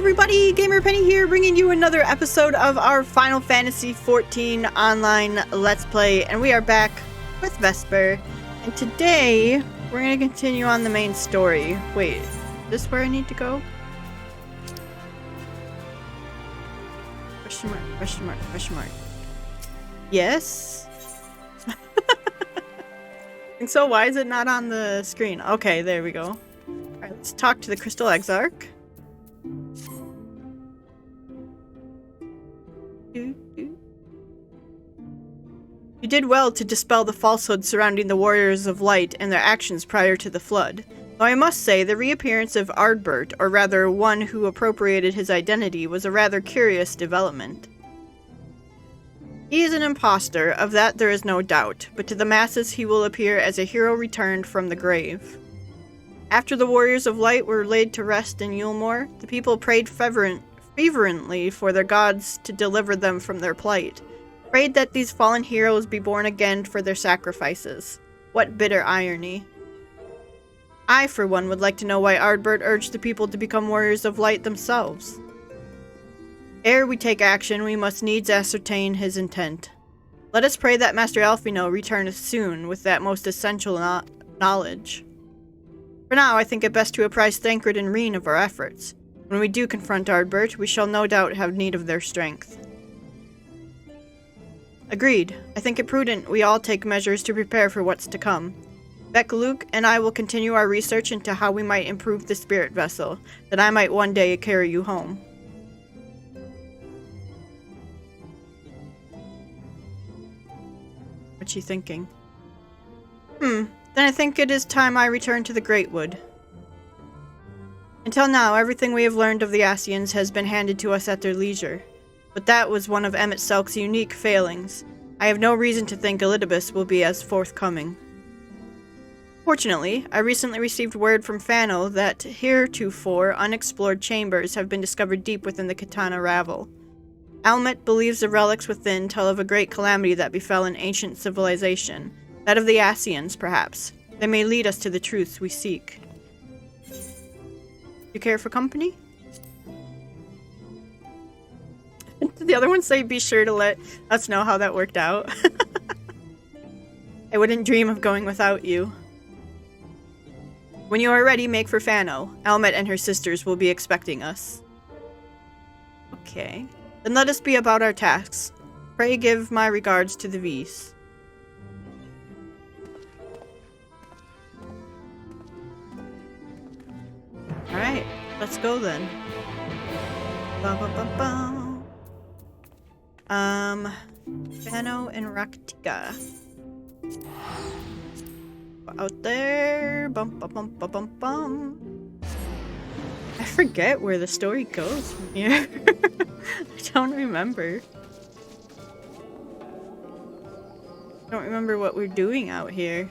everybody, Gamer Penny here, bringing you another episode of our Final Fantasy XIV online Let's Play, and we are back with Vesper, and today we're going to continue on the main story. Wait, is this where I need to go? Question mark, question mark, question mark. Yes? And so why is it not on the screen? Okay, there we go. Alright, let's talk to the Crystal Exarch. You did well to dispel the falsehood surrounding the Warriors of Light and their actions prior to the Flood. Though I must say, the reappearance of Ardbert, or rather one who appropriated his identity, was a rather curious development. He is an impostor, of that there is no doubt, but to the masses he will appear as a hero returned from the grave. After the Warriors of Light were laid to rest in Yulmore, the people prayed fervently for their gods to deliver them from their plight. Prayed that these fallen heroes be born again for their sacrifices. What bitter irony. I, for one, would like to know why Ardbert urged the people to become Warriors of Light themselves. Ere we take action, we must needs ascertain his intent. Let us pray that Master Alphino returneth soon with that most essential knowledge. For now, I think it best to apprise Thancred and Reen of our efforts. When we do confront Ardbert, we shall no doubt have need of their strength. Agreed. I think it prudent we all take measures to prepare for what's to come. Luke and I will continue our research into how we might improve the spirit vessel, that I might one day carry you home. What's she thinking? Then I think it is time I return to the Greatwood. Until now, everything we have learned of the Ascians has been handed to us at their leisure. But that was one of Emet-Selch's unique failings. I have no reason to think Elidibus will be as forthcoming. Fortunately, I recently received word from Fano that heretofore unexplored chambers have been discovered deep within the Katana Ravel. Almet believes the relics within tell of a great calamity that befell an ancient civilization. That of the Ascians, perhaps. They may lead us to the truths we seek. You care for company? Did the other one say be sure to let us know how that worked out? I wouldn't dream of going without you. When you are ready, make for Fano. Almet and her sisters will be expecting us. Okay. Then let us be about our tasks. Pray give my regards to the V's. Alright, let's go then. Fano and Raktika. Out there. Bum bum bum bum bum bum. I forget where the story goes from here. I don't remember. I don't remember what we're doing out here.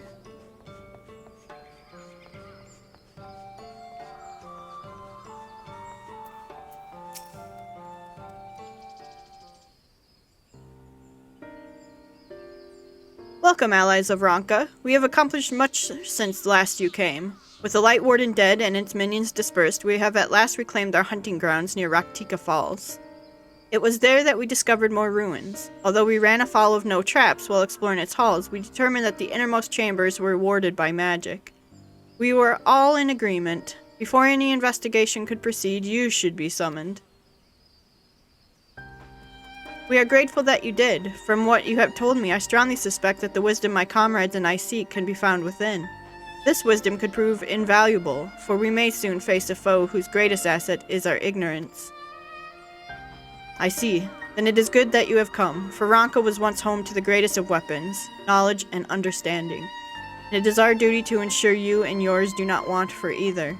Welcome, allies of Ronka. We have accomplished much since last you came. With the Light Warden dead and its minions dispersed, we have at last reclaimed our hunting grounds near Raktika Falls. It was there that we discovered more ruins. Although we ran afoul of no traps while exploring its halls, we determined that the innermost chambers were warded by magic. We were all in agreement. Before any investigation could proceed, you should be summoned. We are grateful that you did. From what you have told me, I strongly suspect that the wisdom my comrades and I seek can be found within. This wisdom could prove invaluable, for we may soon face a foe whose greatest asset is our ignorance. I see. Then it is good that you have come, for Ronka was once home to the greatest of weapons, knowledge and understanding. And it is our duty to ensure you and yours do not want for either.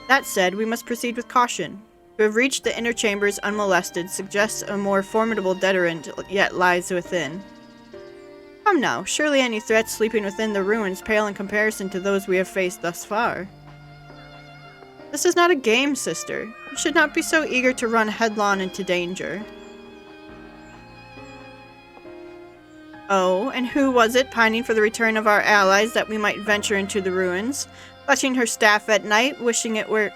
That said, we must proceed with caution. To have reached the inner chambers unmolested suggests a more formidable deterrent yet lies within. Come now, surely any threats sleeping within the ruins pale in comparison to those we have faced thus far. This is not a game, sister. You should not be so eager to run headlong into danger. Oh, and who was it pining for the return of our allies that we might venture into the ruins? Clutching her staff at night, wishing it were...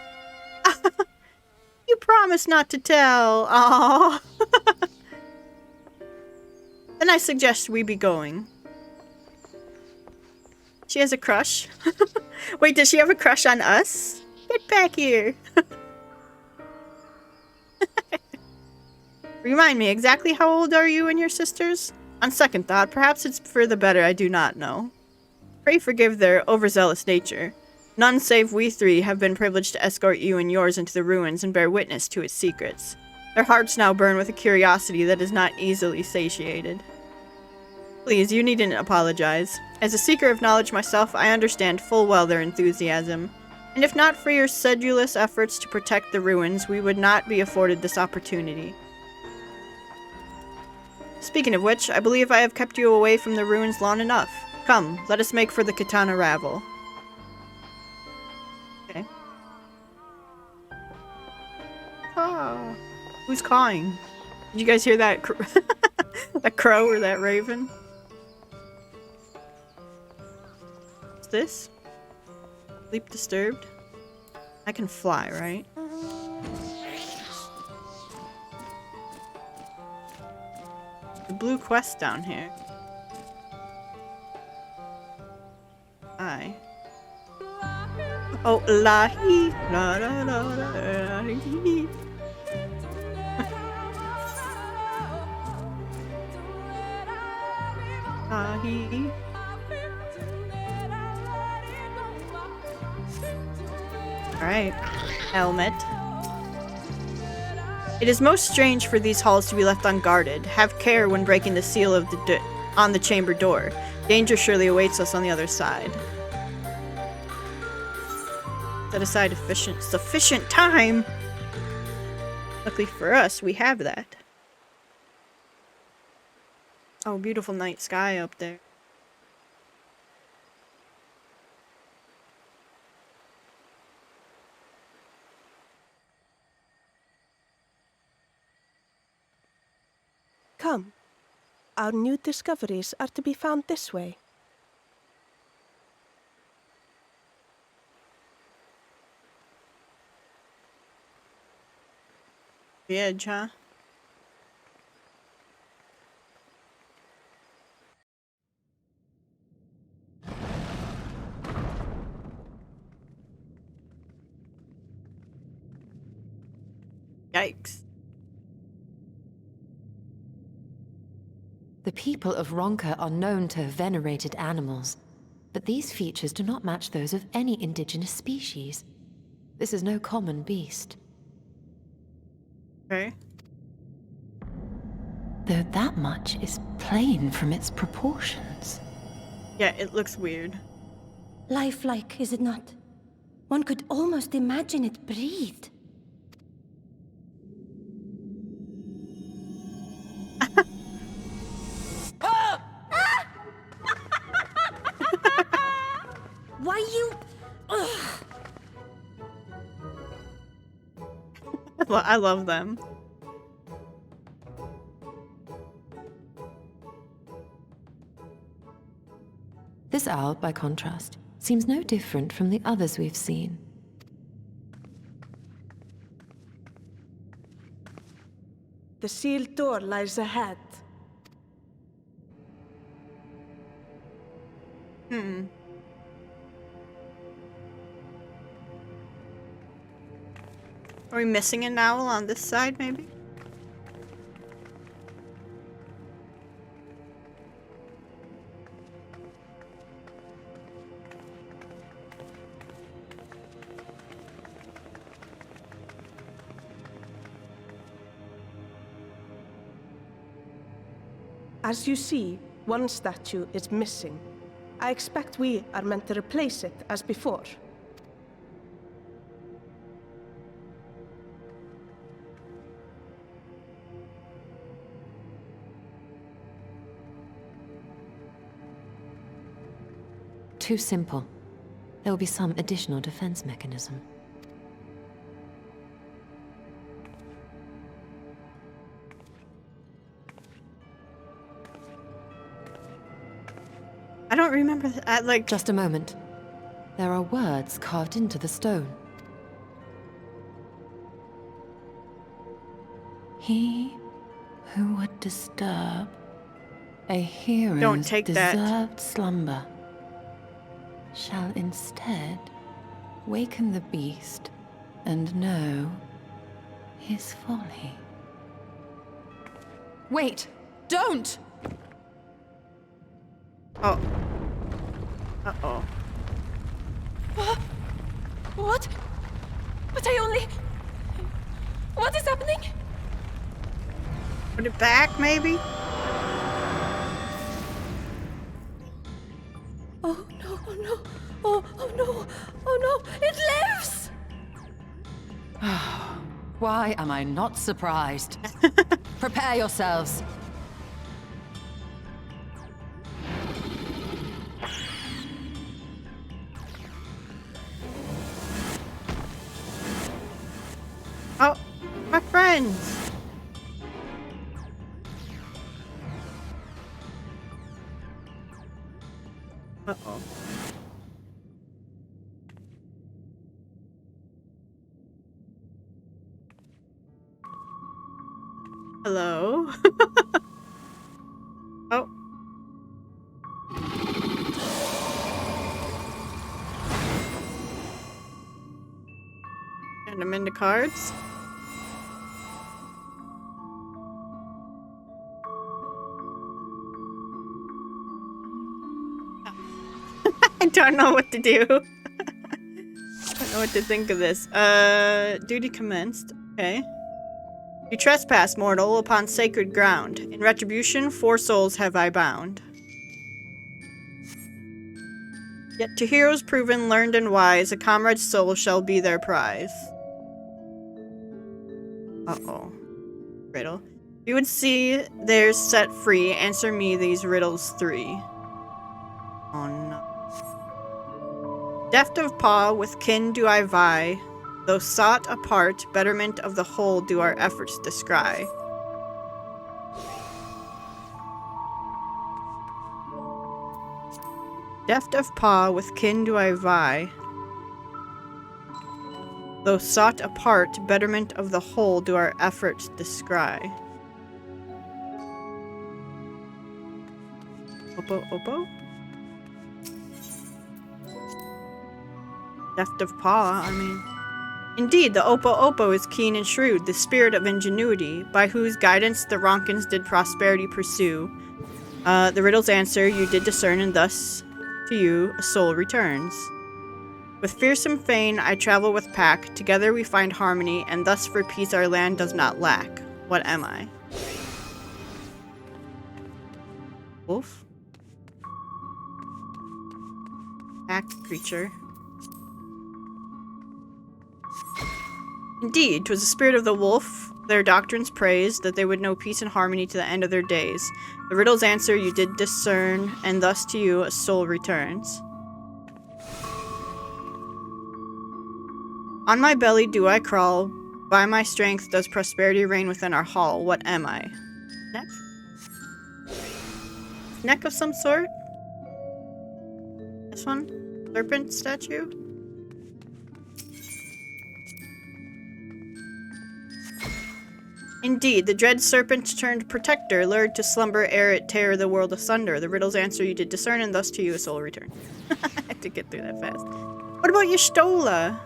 You promise not to tell. Aww. Then I suggest we be going. She has a crush. Wait, does she have a crush on us? Get back here. Remind me, exactly how old are you and your sisters? On second thought, perhaps it's for the better, I do not know. Pray forgive their overzealous nature. None save we three have been privileged to escort you and yours into the ruins and bear witness to its secrets. Their hearts now burn with a curiosity that is not easily satiated. Please, you needn't apologize. As a seeker of knowledge myself, I understand full well their enthusiasm. And if not for your sedulous efforts to protect the ruins, we would not be afforded this opportunity. Speaking of which, I believe I have kept you away from the ruins long enough. Come, let us make for the Katana Ravel. Okay. Ah, who's cawing? Did you guys hear that? That crow or that raven? What's this? Sleep disturbed? I can fly, right? The blue quest down here. Hi. Oh, la-hee, la-da-da-da-da-hee. La-hee. Alright, helmet. It is most strange for these halls to be left unguarded. Have care when breaking the seal of on the chamber door. Danger surely awaits us on the other side. Set aside sufficient time! Luckily for us, we have that. Oh, beautiful night sky up there. Come. Our new discoveries are to be found this way. The edge, huh? Yikes. The people of Ronka are known to have venerated animals, but these features do not match those of any indigenous species. This is no common beast. Okay. Though that much is plain from its proportions. Yeah, it looks weird. Lifelike, is it not? One could almost imagine it breathed. Why you... Ugh. I love them. This owl, by contrast, seems no different from the others we've seen. The sealed door lies ahead. Are we missing an owl on this side, maybe? As you see, one statue is missing. I expect we are meant to replace it as before. Too simple. There will be some additional defense mechanism. I don't remember that, like... Just a moment. There are words carved into the stone. He who would disturb a hero's Don't take that. deserved slumber shall instead waken the beast and know his folly. Wait! Don't! Oh. Uh-oh. What? But I only... What is happening? Put it back, maybe? Oh no, oh no, oh no, oh no, it lives! Why am I not surprised? Prepare yourselves. Oh, my friends! Uh-oh. Hello? Oh. Turn them into cards. I don't know what to do. I don't know what to think of this. Duty commenced. Okay. You trespass, mortal, upon sacred ground. In retribution, 4 souls have I bound. Yet to heroes proven, learned, and wise, a comrade's soul shall be their prize. Uh-oh. Riddle. You would see theirs set free. Answer me these riddles 3. Oh no. Deft of paw, with kin do I vie. Though sought apart, betterment of the whole do our efforts descry. Deft of paw, with kin do I vie. Though sought apart, betterment of the whole do our efforts descry. Oppo, oppo? Deft of paw, I mean... Indeed, the Oppo Oppo is keen and shrewd, the spirit of ingenuity, by whose guidance the Ronkins did prosperity pursue. The riddle's answer you did discern, and thus to you a soul returns. With fearsome fane I travel with pack, together we find harmony, and thus for peace our land does not lack. What am I? Wolf? Pack creature. Indeed, 'twas the spirit of the wolf, their doctrines praised, that they would know peace and harmony to the end of their days. The riddle's answer you did discern, and thus to you a soul returns. On my belly do I crawl, by my strength does prosperity reign within our hall. What am I? Neck? Neck of some sort? This one? Serpent statue? Indeed, the dread serpent turned protector, lured to slumber ere it tear the world asunder. The riddle's answer you did discern, and thus to you a soul return. I had to get through that fast. What about Y'shtola?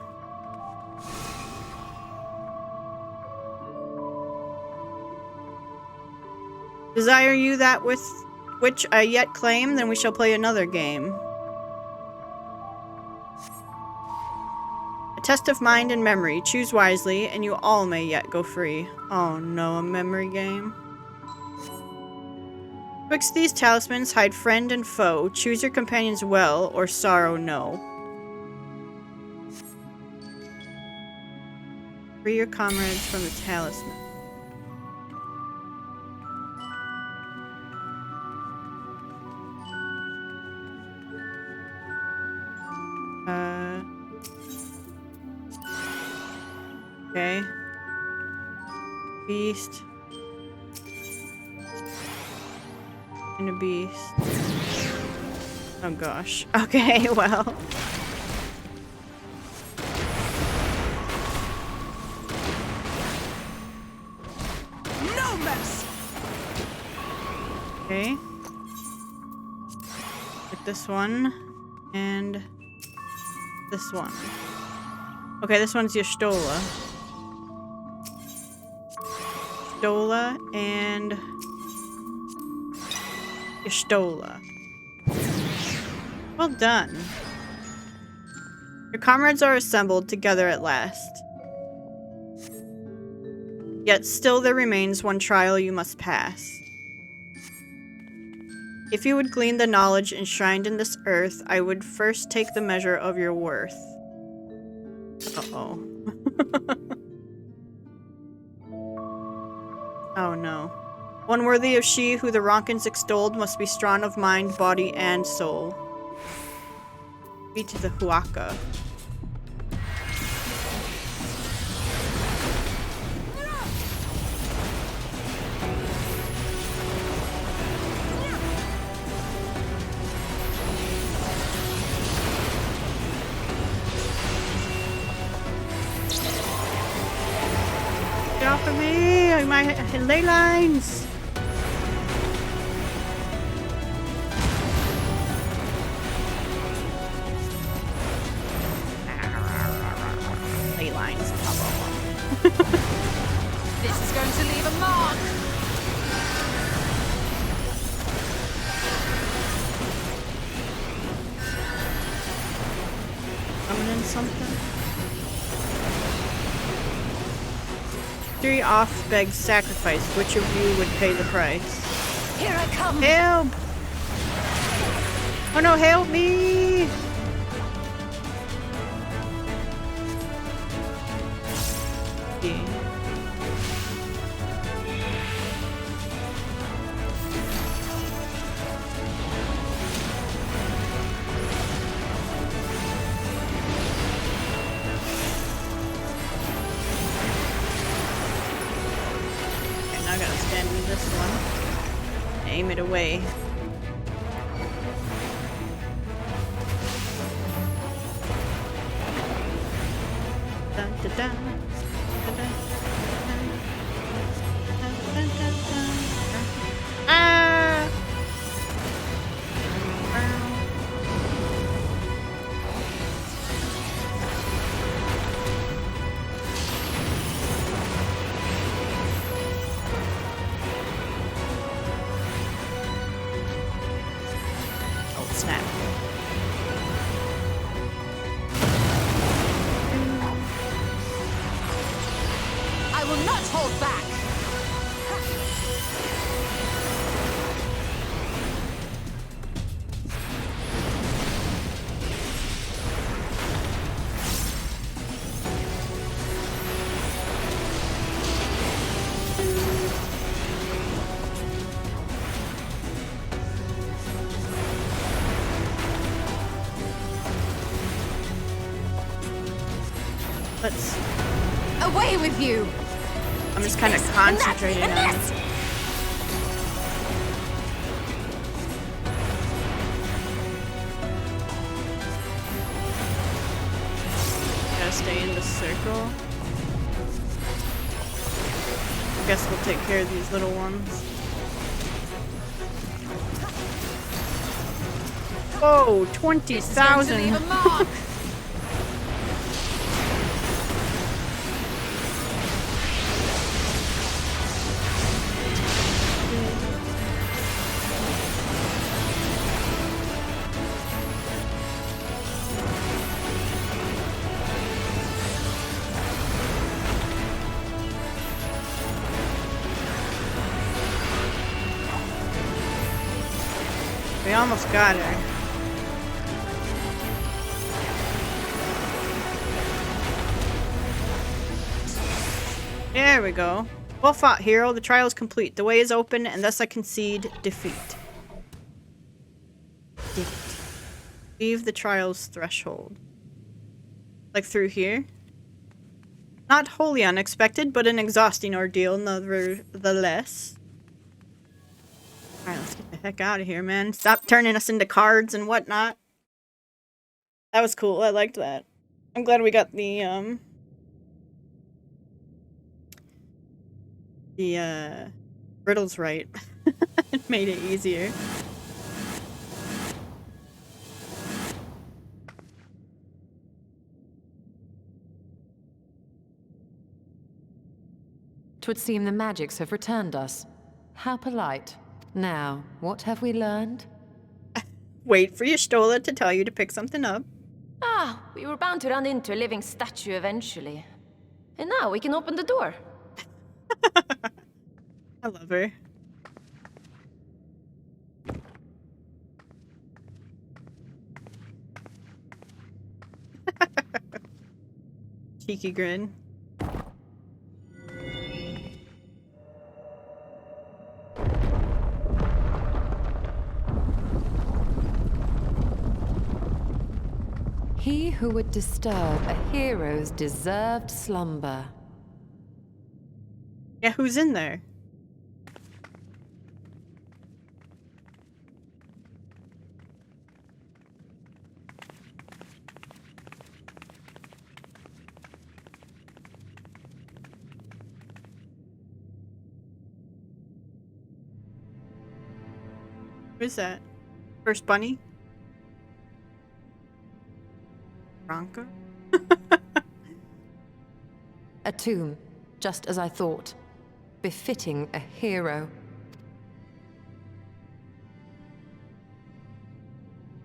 Desire you that with which I yet claim, then we shall play another game. A test of mind and memory. Choose wisely, and you all may yet go free. Oh no, a memory game. Twixt these talismans hide friend and foe. Choose your companions well, or sorrow no. Free your comrades from the talisman. Okay. Beast. And a beast. Oh gosh. Okay, well. no mercy. Okay. Like this one. And this one. Okay, this one's Y'shtola. Y'shtola and Y'shtola. Well done. Your comrades are assembled together at last. Yet still there remains one trial you must pass. If you would glean the knowledge enshrined in this earth, I would first take the measure of your worth. Uh-oh. Oh no. One worthy of she who the Ronkins extolled must be strong of mind, body, and soul. Be to the Huaka. Get off of me! My ley lines! Ley lines. This is going to leave a mark. Summoning something? 3 off begs sacrifice. Which of you would pay the price? Here I come. Help! Oh no, help me! Yeah. Okay, now I gotta stand in this one. Aim it away. Dun, dun, dun. Dun, dun, dun. Dun, dun, dun, dun. Ah! Oh, snap. I will not hold back. Let's. Away with you. I'm just kind of concentrating on it. Gotta stay in the circle. I guess we'll take care of these little ones. Whoa, This is going to leave 20,000. a mark. We almost got her. There we go. Well fought, hero. The trial is complete. The way is open, and thus I concede defeat. Leave the trial's threshold. Like through here? Not wholly unexpected, but an exhausting ordeal nevertheless. Alright, let's get the heck out of here, man. Stop turning us into cards and whatnot. That was cool. I liked that. I'm glad we got the Riddles right. It made it easier. Twould seem the magics have returned us. How polite. Now, what have we learned? Wait for your Stola to tell you to pick something up. Ah, we were bound to run into a living statue eventually. And now we can open the door. I love her. Cheeky grin. He who would disturb a hero's deserved slumber. Yeah, who's in there? Who's that? First bunny? Bronco? A tomb, just as I thought. Befitting a hero.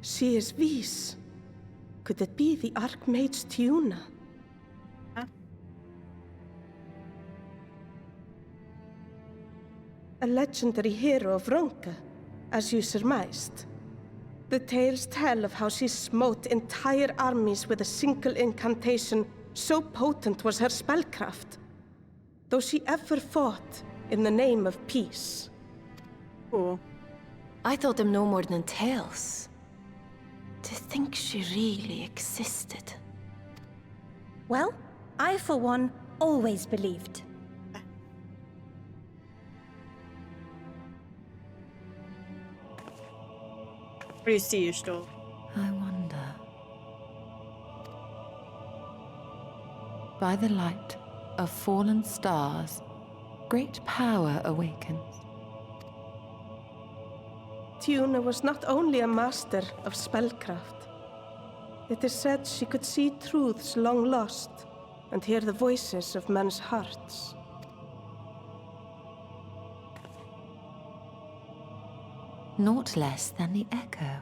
She is Vis. Could it be the Archmage Tiona? Huh? A legendary hero of Ronka, as you surmised. The tales tell of how she smote entire armies with a single incantation, so potent was her spellcraft. Though she ever fought in the name of peace. Cool. I thought them no more than tales. To think she really existed. Well, I, for one, always believed. What do you see, Stola? I wonder. By the light of fallen stars, great power awakens. Tiona was not only a master of spellcraft. It is said she could see truths long lost and hear the voices of men's hearts. Naught less than the echo.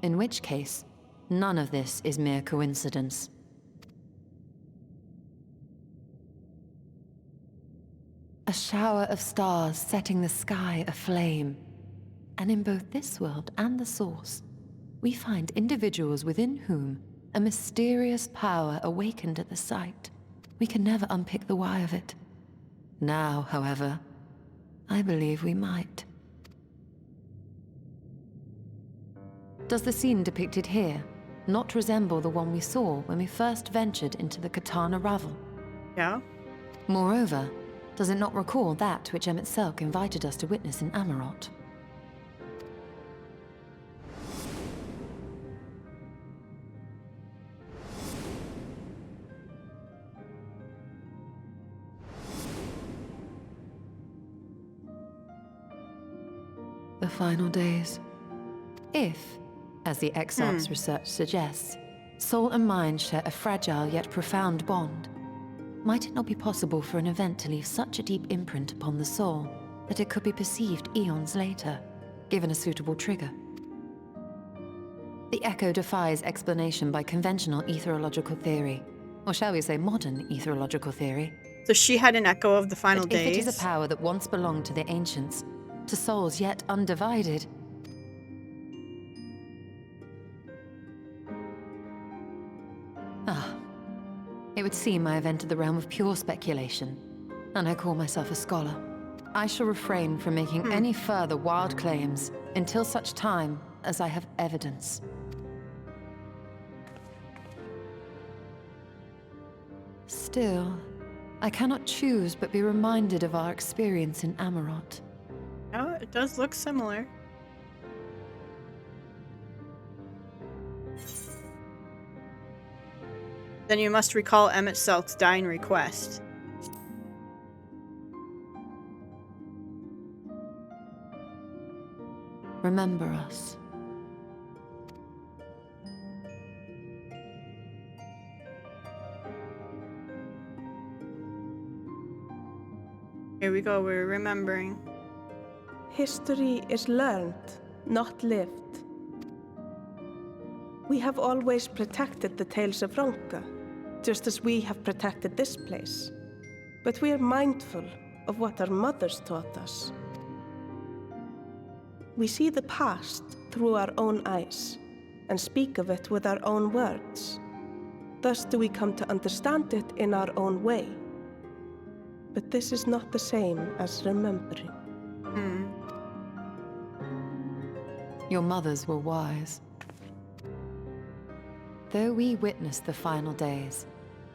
In which case, none of this is mere coincidence. A shower of stars setting the sky aflame. And in both this world and the Source, we find individuals within whom a mysterious power awakened at the sight. We can never unpick the why of it. Now, however, I believe we might. Does the scene depicted here not resemble the one we saw when we first ventured into the Katana Ravel? Yeah? Moreover, does it not recall that which Emet-Selch invited us to witness in Amarot? The final days. If, as the Exarch's research suggests, soul and mind share a fragile yet profound bond, might it not be possible for an event to leave such a deep imprint upon the soul that it could be perceived eons later, given a suitable trigger? The echo defies explanation by conventional etherological theory, or shall we say modern etherological theory. So she had an echo of the final But days? if it is a power that once belonged to the ancients, to souls yet undivided, it would seem I have entered the realm of pure speculation, and I call myself a scholar. I shall refrain from making any further wild claims until such time as I have evidence. Still, I cannot choose but be reminded of our experience in Amarot. Oh, it does look similar. Then you must recall Emet-Selch's dying request. remember us. Here we go, we're remembering. History is learned, not lived. We have always protected the tales of Ronka, just as we have protected this place. But we are mindful of what our mothers taught us. We see the past through our own eyes and speak of it with our own words. Thus do we come to understand it in our own way. But this is not the same as remembering. Your mothers were wise. Though we witnessed the final days,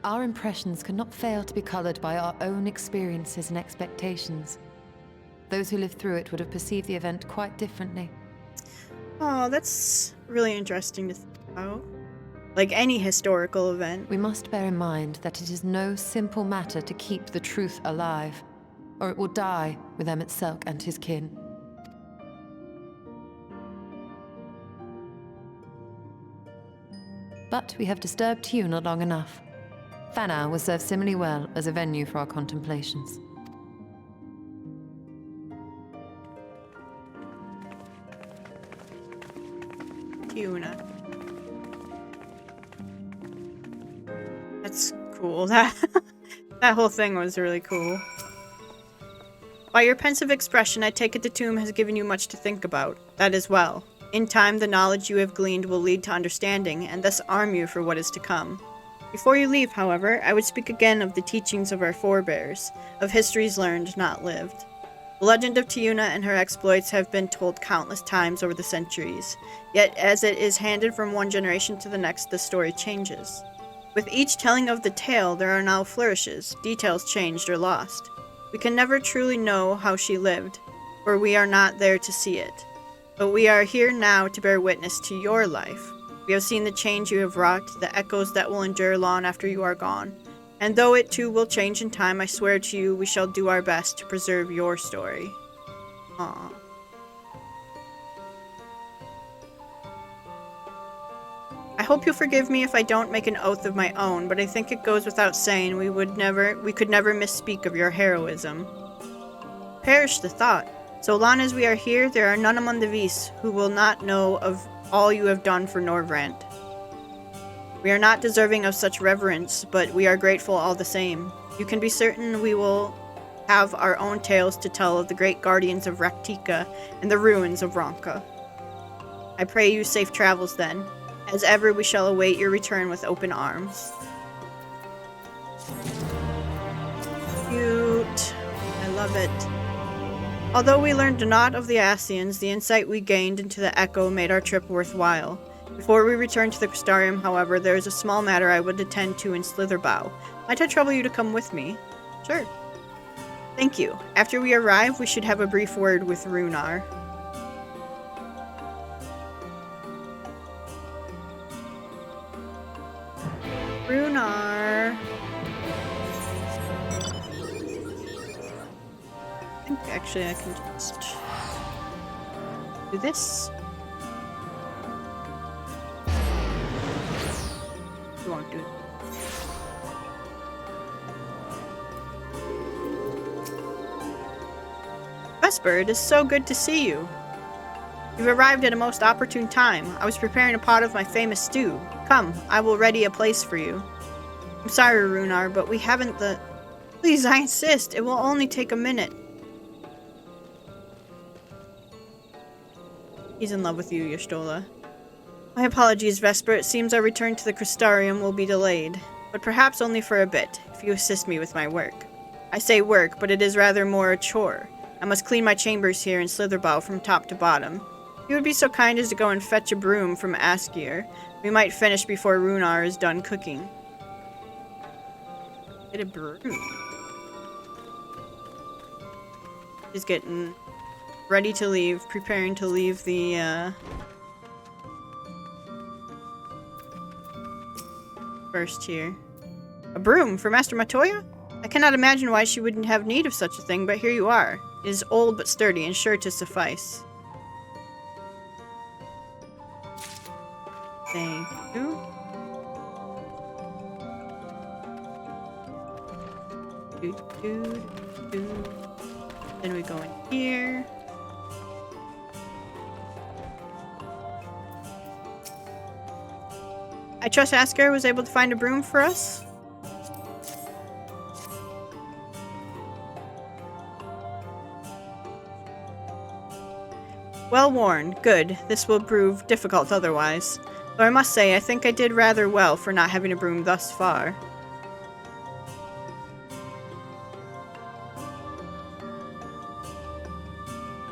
our impressions cannot fail to be colored by our own experiences and expectations. Those who lived through it would have perceived the event quite differently. Oh, that's really interesting to think about. Like any historical event. We must bear in mind that it is no simple matter to keep the truth alive, or it will die with Emet-Selch and his kin. But we have disturbed Tiona long enough. Thana will serve similarly well as a venue for our contemplations. Tiona. That's cool. That whole thing was really cool. By your pensive expression, I take it the tomb has given you much to think about. That is well. In time, the knowledge you have gleaned will lead to understanding, and thus arm you for what is to come. Before you leave, however, I would speak again of the teachings of our forebears, of histories learned, not lived. The legend of Tiona and her exploits have been told countless times over the centuries, yet as it is handed from one generation to the next, the story changes. With each telling of the tale, there are now flourishes, details changed or lost. We can never truly know how she lived, for we are not there to see it. But we are here now to bear witness to your life. We have seen the change you have wrought, the echoes that will endure long after you are gone. And though it too will change in time, I swear to you we shall do our best to preserve your story. Aww. I hope you'll forgive me if I don't make an oath of my own, but I think it goes without saying we could never misspeak of your heroism. Perish the thought. So long as we are here, there are none among the Vis who will not know of all you have done for Norvrant. We are not deserving of such reverence, but we are grateful all the same. You can be certain we will have our own tales to tell of the great guardians of Raktika and the ruins of Ronka. I pray you safe travels then. As ever, we shall await your return with open arms. Cute. I love it. Although we learned naught of the Ascians, the insight we gained into the Echo made our trip worthwhile. Before we return to the Crystarium, however, there is a small matter I would attend to in Slitherbough. Might I trouble you to come with me? Sure. Thank you. After we arrive, we should have a brief word with Runar. Runar. I think actually I can just do this. You won't do it. Vesper, it is so good to see you. You've arrived at a most opportune time. I was preparing a pot of my famous stew. Come, I will ready a place for you. I'm sorry, Runar, but we haven't the... Please, I insist. It will only take a minute. He's in love with you, Y'shtola. My apologies, Vesper. It seems our return to the Crystarium will be delayed. But perhaps only for a bit, if you assist me with my work. I say work, but it is rather more a chore. I must clean my chambers here in Slitherbough from top to bottom. If you would be so kind as to go and fetch a broom from Askir, we might finish before Runar is done cooking. Get a broom. He's getting ready to leave, preparing to leave the, first here. A broom for Master Matoya? I cannot imagine why she wouldn't have need of such a thing, but here you are. It is old but sturdy and sure to suffice. Thank you. Then we go in here. I trust Asker was able to find a broom for us. Well worn. Good. This will prove difficult otherwise. Though I must say, I think I did rather well for not having a broom thus far.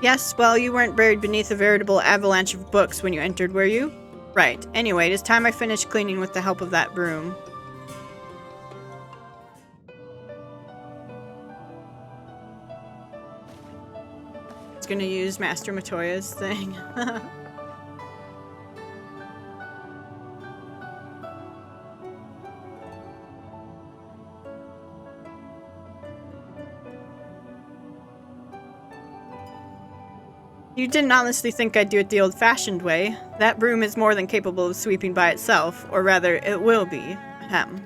Yes, well, you weren't buried beneath a veritable avalanche of books when you entered, were you? Right. Anyway, it is time I finished cleaning with the help of that broom. It's gonna use Master Matoya's thing. You didn't honestly think I'd do it the old-fashioned way. That broom is more than capable of sweeping by itself, or rather, it will be. Ahem.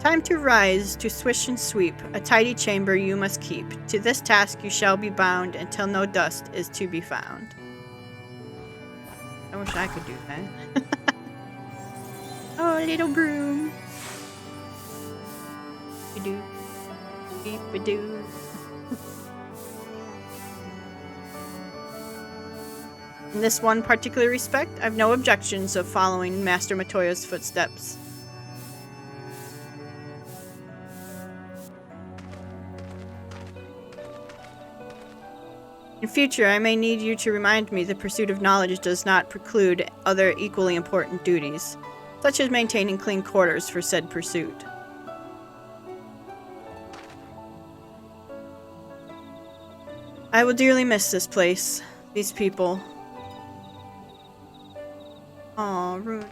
Time to rise, to swish and sweep, a tidy chamber you must keep. To this task you shall be bound, until no dust is to be found. I wish I could do that. Oh, little broom. Do beep-a-doo. In this one particular respect, I've no objections of following Master Matoya's footsteps. In future, I may need you to remind me the pursuit of knowledge does not preclude other equally important duties, such as maintaining clean quarters for said pursuit. I will dearly miss this place, these people. Aw, ruin.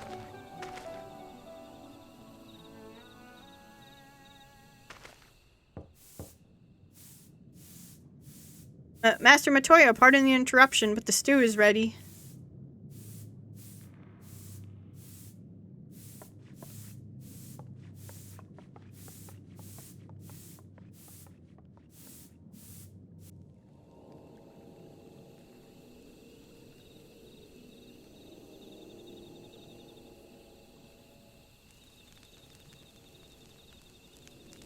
Master Matoya, pardon the interruption, but the stew is ready.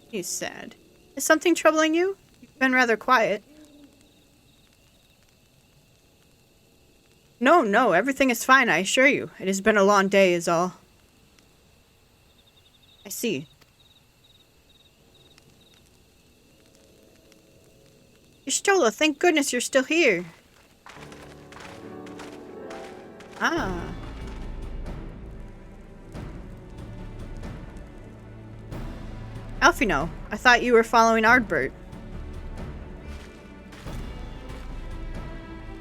He's sad. Is something troubling you? You've been rather quiet. No, everything is fine, I assure you. It has been a long day, is all. I see. Y'shtola, thank goodness you're still here. Ah. Alfino, I thought you were following Ardbert.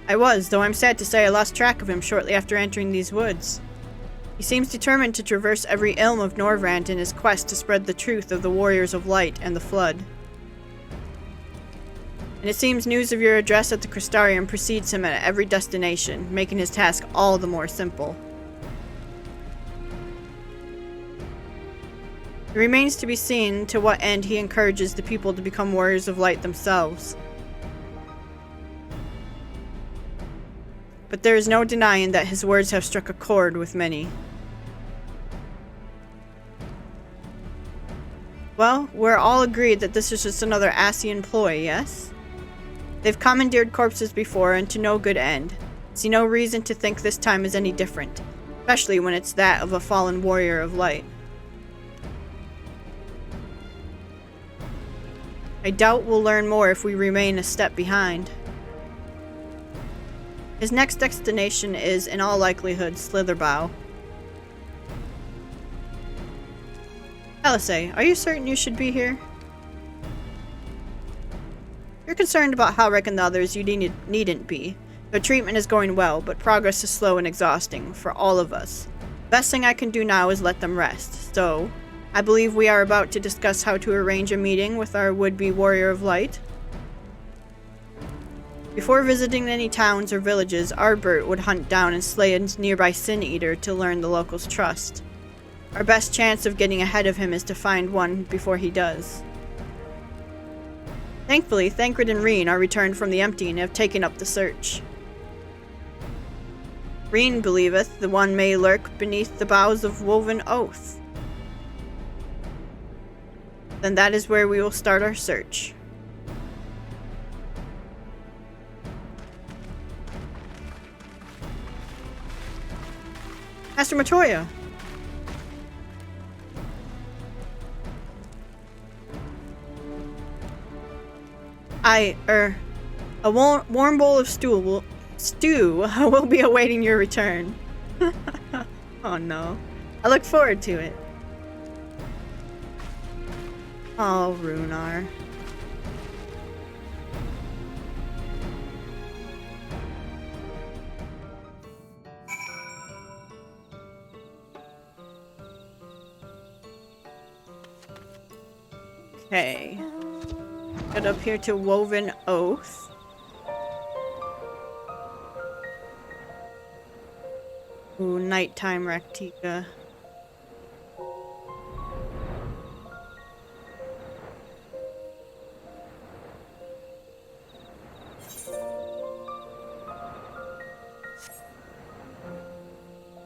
I was, though I'm sad to say I lost track of him shortly after entering these woods. He seems determined to traverse every elm of Norvrand in his quest to spread the truth of the Warriors of Light and the Flood. And it seems news of your address at the Crystarium precedes him at every destination, making his task all the more simple. It remains to be seen to what end he encourages the people to become Warriors of Light themselves. But there is no denying that his words have struck a chord with many. Well, we're all agreed that this is just another Asian ploy, yes? They've commandeered corpses before and to no good end. See no reason to think this time is any different, especially when it's that of a fallen warrior of light. I doubt we'll learn more if we remain a step behind. His next destination is, in all likelihood, Slitherbough. Alisay, are you certain you should be here? You're concerned about Halric and the others, you needn't be. Their treatment is going well, but progress is slow and exhausting, for all of us. Best thing I can do now is let them rest, so I believe we are about to discuss how to arrange a meeting with our would-be Warrior of Light. Before visiting any towns or villages, Ardbert would hunt down and slay a nearby Sin Eater to learn the locals' trust. Our best chance of getting ahead of him is to find one before he does. Thankfully, Thancred and Reen are returned from the empty and have taken up the search. Reen believeth the one may lurk beneath the boughs of woven oath. Then that is where we will start our search. Master Matoya! A warm bowl of stew will be awaiting your return. Oh no. I look forward to it. Oh, Runar. Okay. Get up here to Woven Oath. Ooh, nighttime Raktika.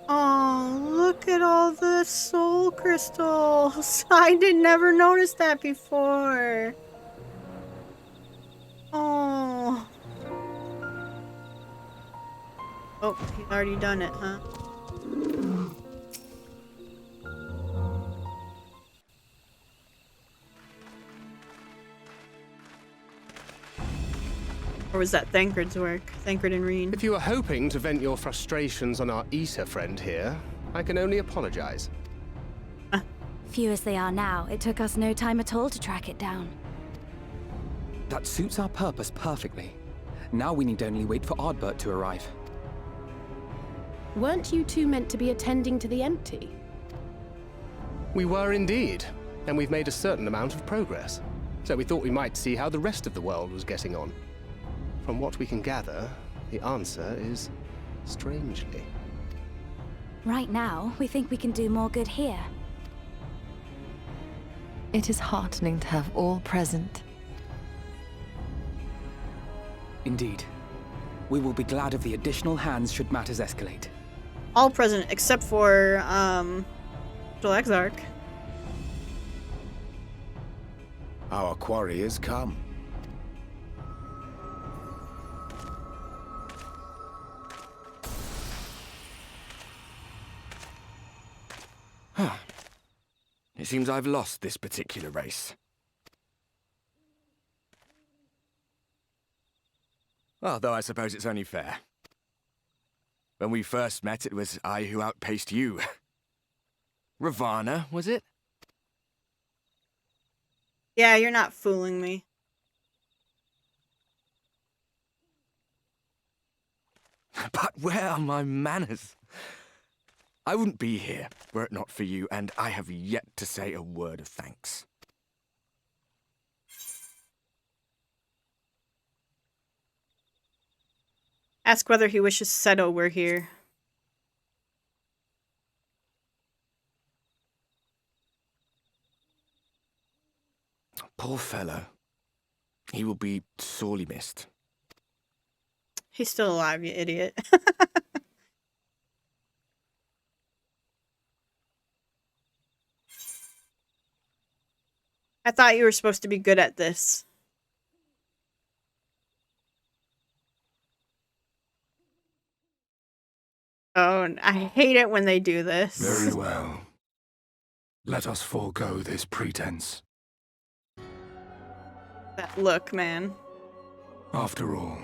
Oh, look at all the soul crystals. I did never notice that before. Oh. Oh, he's already done it, huh? Or was that Thancred's work? Thancred and Reen. If you were hoping to vent your frustrations on our Eater friend here, I can only apologize. Few as they are now, it took us no time at all to track it down. That suits our purpose perfectly. Now we need only wait for Ardbert to arrive. Weren't you two meant to be attending to the empty? We were indeed, and we've made a certain amount of progress. So we thought we might see how the rest of the world was getting on. From what we can gather, the answer is strangely. Right now, we think we can do more good here. It is heartening to have all present. Indeed. We will be glad of the additional hands should matters escalate. All present except for, Exarch. Our quarry has come. It seems I've lost this particular race. Although I suppose it's only fair. When we first met, it was I who outpaced you. Ravana, was it? Yeah, you're not fooling me. But where are my manners? I wouldn't be here were it not for you, and I have yet to say a word of thanks. Ask whether he wishes Seto were here. Poor fellow. He will be sorely missed. He's still alive, you idiot. I thought you were supposed to be good at this. Oh, I hate it when they do this. Very well. Let us forego this pretense. That look, man. After all,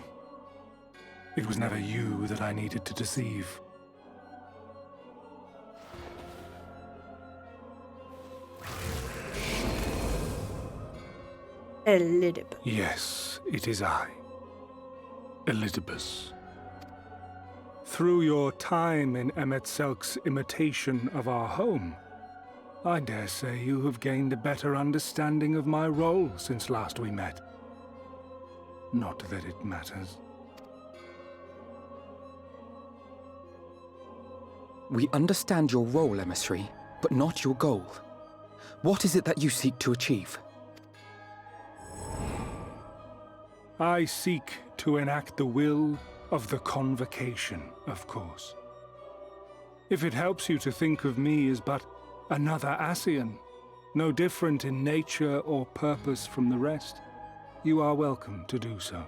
it was never you that I needed to deceive. Elidib. Yes, it is I. Elidibus. Through your time in Emet-Selch's imitation of our home, I dare say you have gained a better understanding of my role since last we met. Not that it matters. We understand your role, emissary, but not your goal. What is it that you seek to achieve? I seek to enact the will of the Convocation, of course. If it helps you to think of me as but another Ascian, no different in nature or purpose from the rest, you are welcome to do so.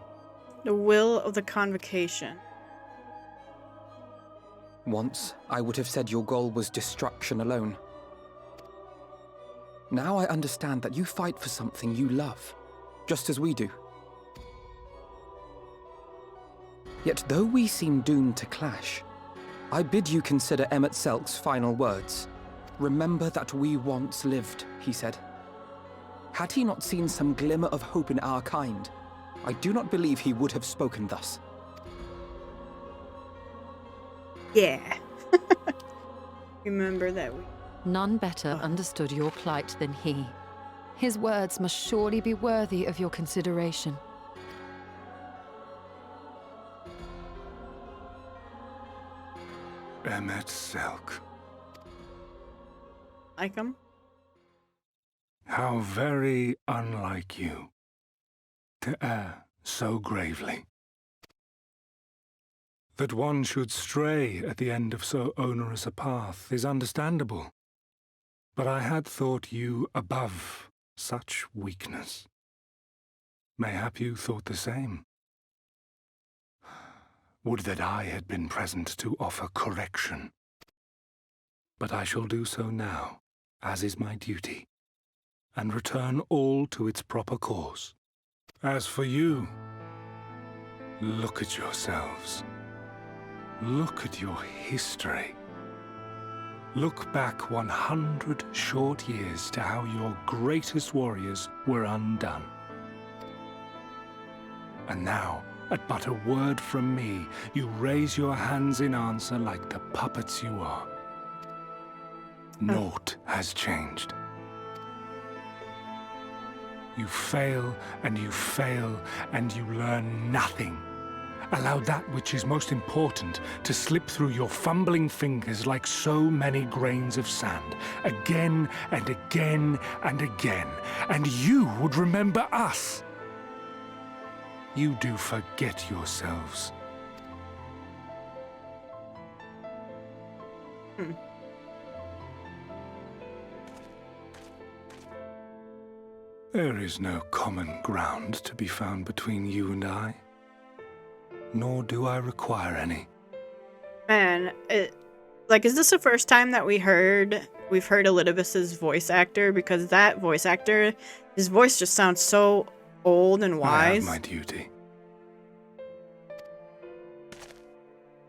The will of the Convocation. Once, I would have said your goal was destruction alone. Now I understand that you fight for something you love, just as we do. Yet though we seem doomed to clash, I bid you consider Emet-Selch's final words. Remember that we once lived, he said. Had he not seen some glimmer of hope in our kind, I do not believe he would have spoken thus. Yeah. Remember that we... None better understood your plight than he. His words must surely be worthy of your consideration. Emet-Selch. Like him? How very unlike you to err so gravely. That one should stray at the end of so onerous a path is understandable. But I had thought you above such weakness. Mayhap you thought the same. Would that I had been present to offer correction. But I shall do so now, as is my duty, and return all to its proper course. As for you, look at yourselves. Look at your history. Look back 100 short years to how your greatest warriors were undone. And now, at but a word from me, you raise your hands in answer like the puppets you are. Naught has changed. You fail, and you fail, and you learn nothing. Allow that which is most important to slip through your fumbling fingers like so many grains of sand, again and again and again, and you would remember us. You do forget yourselves. There is no common ground to be found between you and I. Nor do I require any. Man, is this the first time that we've heard Elidibus's voice actor? Because that voice actor, his voice just sounds so old and wise. I have my duty.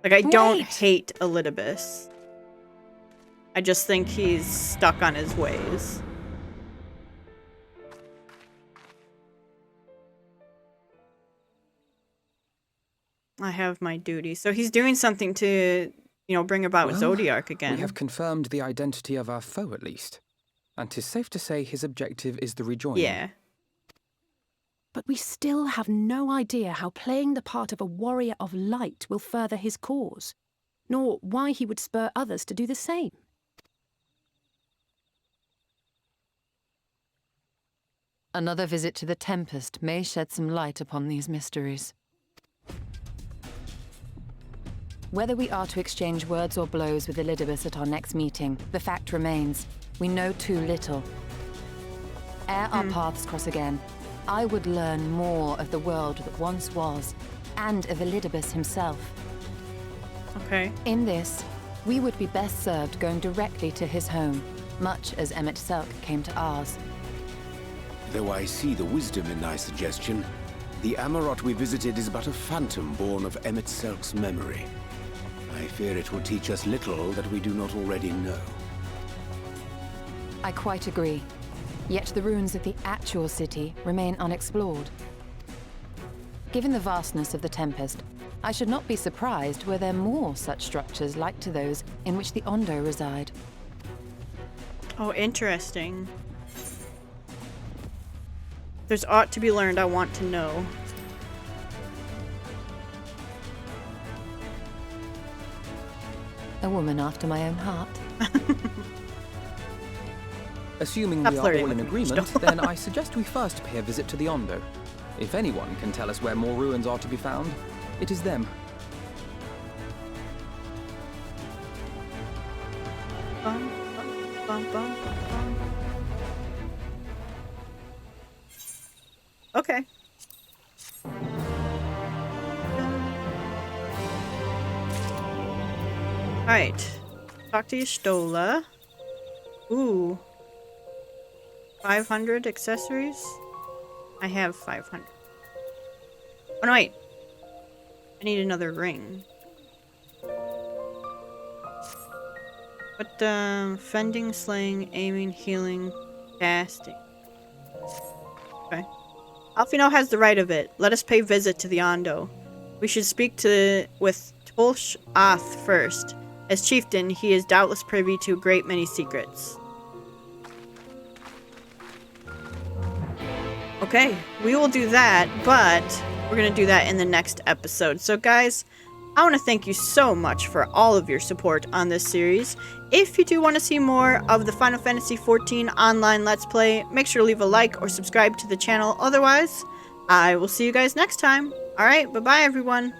Like, I don't hate Elidibus. I just think he's stuck on his ways. I have my duty. So he's doing something to, bring about Zodiark again. We have confirmed the identity of our foe, at least. And 'tis safe to say his objective is the rejoining. Yeah. But we still have no idea how playing the part of a warrior of light will further his cause, nor why he would spur others to do the same. Another visit to the Tempest may shed some light upon these mysteries. Whether we are to exchange words or blows with Elidibus at our next meeting, the fact remains, we know too little. Ere our paths cross again, I would learn more of the world that once was, and of Elidibus himself. Okay. In this, we would be best served going directly to his home, much as Emet-Selch came to ours. Though I see the wisdom in thy suggestion, the Amarot we visited is but a phantom born of Emet-Selch's memory. I fear it will teach us little that we do not already know. I quite agree. Yet the ruins of the actual city remain unexplored. Given the vastness of the Tempest, I should not be surprised were there more such structures like to those in which the Ondo reside. Oh, interesting. There's aught to be learned I want to know. A woman after my own heart. Assuming we are all in agreement, then I suggest we first pay a visit to the Ondo. If anyone can tell us where more ruins are to be found, it is them. Bum, bum, bum, bum, bum. Okay. Alright. Talk to Y'shtola. Ooh. 500 accessories? I have 500. Oh no, wait. I need another ring. But, fending, slaying, aiming, healing, casting. Okay. Alfino has the right of it. Let us pay visit to the Ondo. We should speak with Tolsh Oth first. As chieftain, he is doubtless privy to a great many secrets. Okay, we will do that, but we're going to do that in the next episode. So guys, I want to thank you so much for all of your support on this series. If you do want to see more of the Final Fantasy XIV online Let's Play, make sure to leave a like or subscribe to the channel. Otherwise, I will see you guys next time. Alright, bye-bye everyone.